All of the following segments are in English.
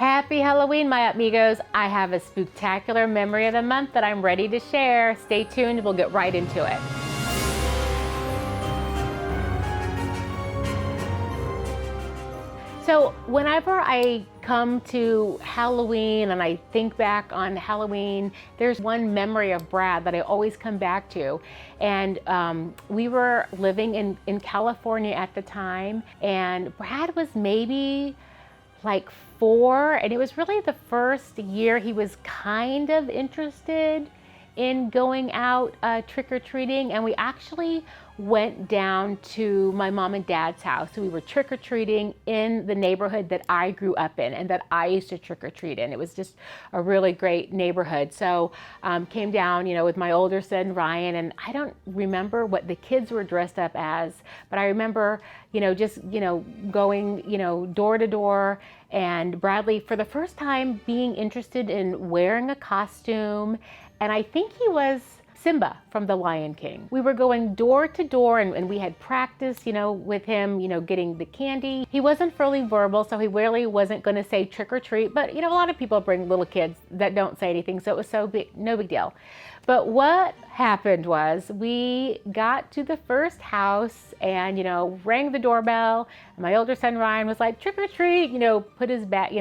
Happy Halloween, my amigos. I have a spectacular memory of the month that I'm ready to share. Stay tuned, we'll get right into it. So whenever I come to Halloween and I think back on Halloween, there's one memory of Brad that I always come back to. And we were living in California at the time, and Brad was maybe like 4, and it was really the first year he was kind of interested in going out trick-or-treating, and we actually went down to my mom and dad's house. So we were trick-or-treating in the neighborhood that I grew up in and that I used to trick-or-treat in. It was just a really great neighborhood. So came down, with my older son Ryan, and I don't remember what the kids were dressed up as, but I remember just going door to door, and Bradley for the first time being interested in wearing a costume. And I think he was Simba from The Lion King. We were going door to door, and we had practice, with him, getting the candy. He wasn't fully verbal, so he really wasn't going to say trick or treat, but a lot of people bring little kids that don't say anything, so it was no big deal. But what happened was we got to the first house and, rang the doorbell, and my older son Ryan was like, trick or treat, put his bag,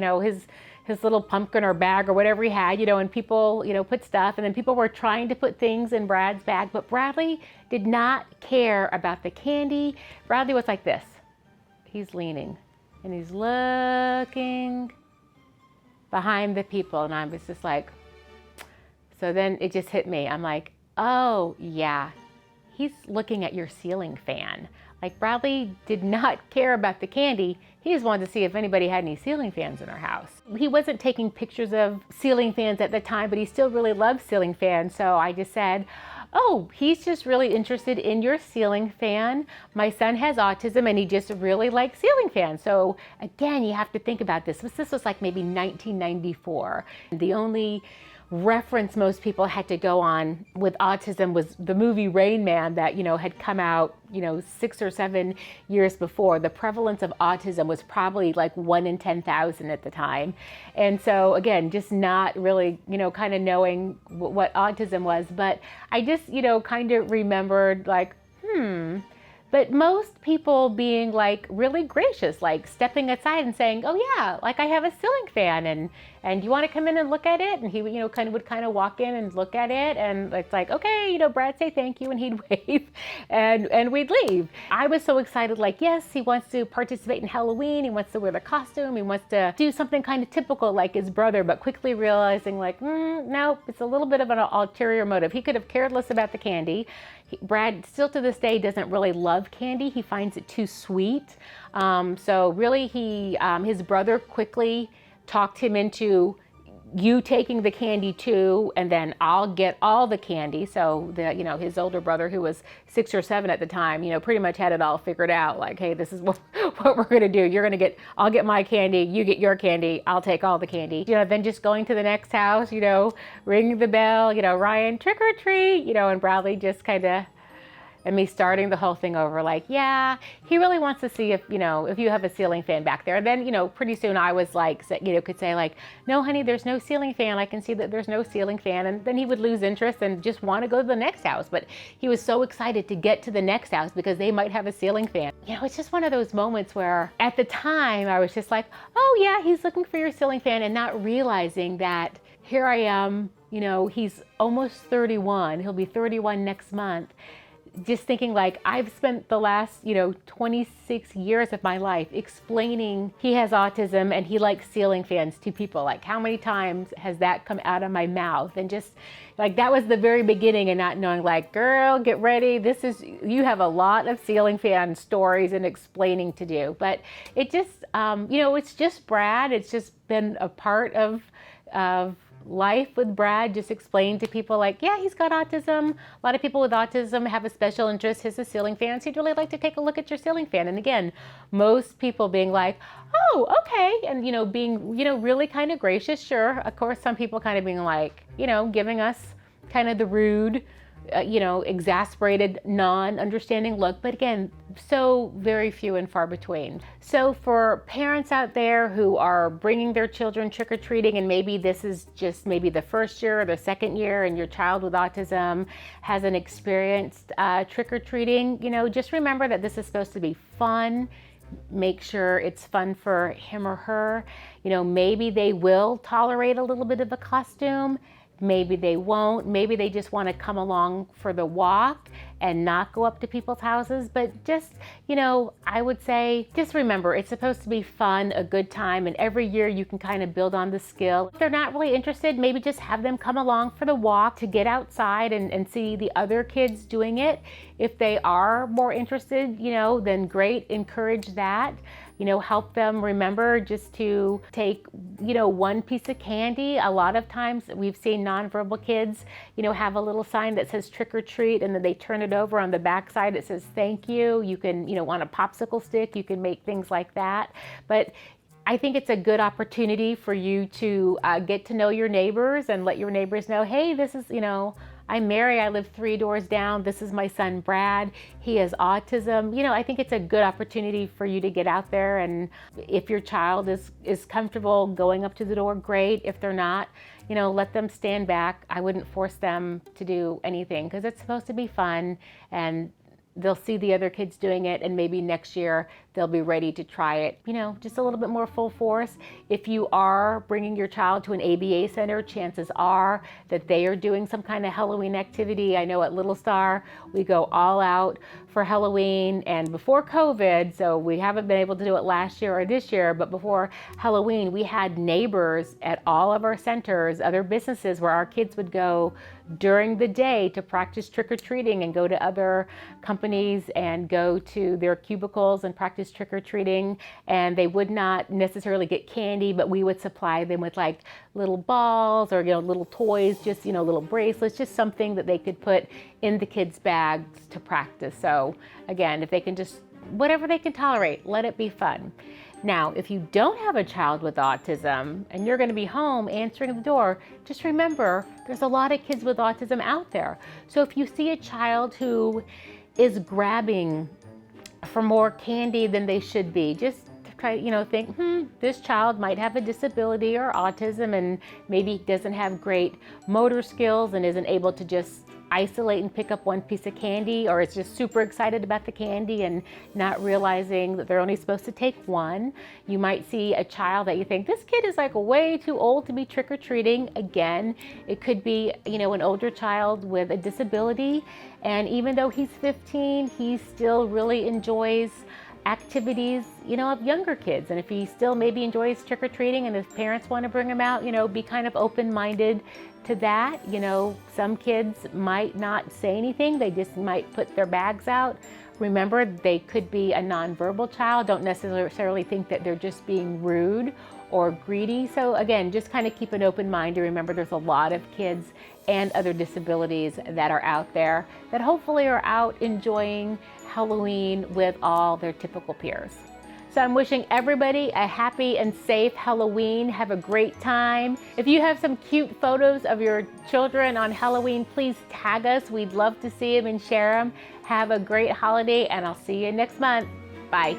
his little pumpkin or bag or whatever he had, and people, put stuff, and then people were trying to put things in Brad's bag, but Bradley did not care about the candy. Bradley was like this. He's leaning and he's looking behind the people, and I was just like, so then it just hit me. I'm like, oh yeah, he's looking at your ceiling fan. Like, Bradley did not care about the candy. He just wanted to see if anybody had any ceiling fans in our house. He wasn't taking pictures of ceiling fans at the time, but he still really loved ceiling fans. So I just said, oh, he's just really interested in your ceiling fan. My son has autism and he just really likes ceiling fans. So again, you have to think about this. This was like maybe 1994. The only reference most people had to go on with autism was the movie Rain Man that had come out 6 or 7 years before. The prevalence of autism was probably like 1 in 10,000 at the time, and so again, just not really kind of knowing what autism was. But I just kind of remembered like but most people being like really gracious, like stepping aside and saying, oh yeah, like I have a ceiling fan, and you want to come in and look at it? And he would kind of walk in and look at it, and it's like, okay, Brad, say thank you, and he'd wave, and we'd leave. I was so excited, like, yes, he wants to participate in Halloween, he wants to wear the costume, he wants to do something kind of typical like his brother, but quickly realizing like, nope, it's a little bit of an ulterior motive. He could have cared less about the candy. Brad still to this day doesn't really love candy. He finds it too sweet. So really his brother quickly talked him into, you taking the candy too, and then I'll get all the candy. So his older brother, who was 6 or 7 at the time, pretty much had it all figured out. Like, hey, this is what we're gonna do. I'll get my candy, you get your candy, I'll take all the candy. Then just going to the next house, ringing the bell, Ryan, trick or treat, and Bradley just kind of, and me starting the whole thing over, like, yeah, he really wants to see if you have a ceiling fan back there. And then, pretty soon I was like, could say like, no, honey, there's no ceiling fan. I can see that there's no ceiling fan. And then he would lose interest and just want to go to the next house. But he was so excited to get to the next house because they might have a ceiling fan. It's just one of those moments where at the time I was just like, oh yeah, he's looking for your ceiling fan, and not realizing that here I am, he's almost 31. He'll be 31 next month. Just thinking like, I've spent the last 26 years of my life explaining he has autism and he likes ceiling fans to people. Like, how many times has that come out of my mouth? And just like, that was the very beginning, and not knowing like, girl, get ready, you have a lot of ceiling fan stories and explaining to do. But it just it's just Brad. It's just been a part of life with Brad. Just explain to people like, yeah, he's got autism. A lot of people with autism have a special interest. His ceiling fans. He'd really like to take a look at your ceiling fan. And again, most people being like, oh, okay. And, being, really kind of gracious. Sure. Of course, some people kind of being like, giving us kind of the rude exasperated, non-understanding look, but again, so very few and far between. So for parents out there who are bringing their children trick-or-treating, and maybe this is just maybe the first year or the second year and your child with autism hasn't experienced trick-or-treating, just remember that this is supposed to be fun. Make sure it's fun for him or her. Maybe they will tolerate a little bit of a costume. Maybe they won't. Maybe they just want to come along for the walk and not go up to people's houses. But just, I would say, just remember, it's supposed to be fun, a good time, and every year you can kind of build on the skill. If they're not really interested, maybe just have them come along for the walk to get outside and see the other kids doing it. If they are more interested, then great, encourage that. Help them remember just to take, one piece of candy. A lot of times we've seen nonverbal kids, have a little sign that says trick or treat, and then they turn it over on the back side. It says thank you. You can, want a popsicle stick. You can make things like that. But I think it's a good opportunity for you to get to know your neighbors and let your neighbors know, hey, this is, I'm Mary, I live 3 doors down. This is my son, Brad. He has autism. I think it's a good opportunity for you to get out there, and if your child is comfortable going up to the door, great. If they're not, let them stand back. I wouldn't force them to do anything because it's supposed to be fun, and they'll see the other kids doing it, and maybe next year they'll be ready to try it, just a little bit more full force. If you are bringing your child to an ABA center, chances are that they are doing some kind of Halloween activity. I know at Little Star, we go all out for Halloween, and before COVID, so we haven't been able to do it last year or this year, but before Halloween, we had neighbors at all of our centers, other businesses where our kids would go during the day to practice trick-or-treating and go to other companies and go to their cubicles and practice trick-or-treating, and they would not necessarily get candy, but we would supply them with like little balls or little toys, just little bracelets, just something that they could put in the kids' bags to practice. So again, if they can just whatever they can tolerate, let it be fun. Now, if you don't have a child with autism and you're going to be home answering the door, just remember there's a lot of kids with autism out there. So if you see a child who is grabbing for more candy than they should be, just try, think, this child might have a disability or autism and maybe doesn't have great motor skills and isn't able to just isolate and pick up one piece of candy, or is just super excited about the candy and not realizing that they're only supposed to take one. You might see a child that you think, this kid is like way too old to be trick-or-treating. Again, it could be, an older child with a disability, and even though he's 15, he still really enjoys activities, of younger kids. And if he still maybe enjoys trick-or-treating and his parents want to bring him out, be kind of open-minded to that. Some kids might not say anything. They just might put their bags out. Remember, they could be a nonverbal child. Don't necessarily think that they're just being rude or greedy. So again, just kind of keep an open mind to remember there's a lot of kids and other disabilities that are out there that hopefully are out enjoying Halloween with all their typical peers. So I'm wishing everybody a happy and safe Halloween. Have a great time. If you have some cute photos of your children on Halloween, please tag us. We'd love to see them and share them. Have a great holiday, and I'll see you next month. Bye.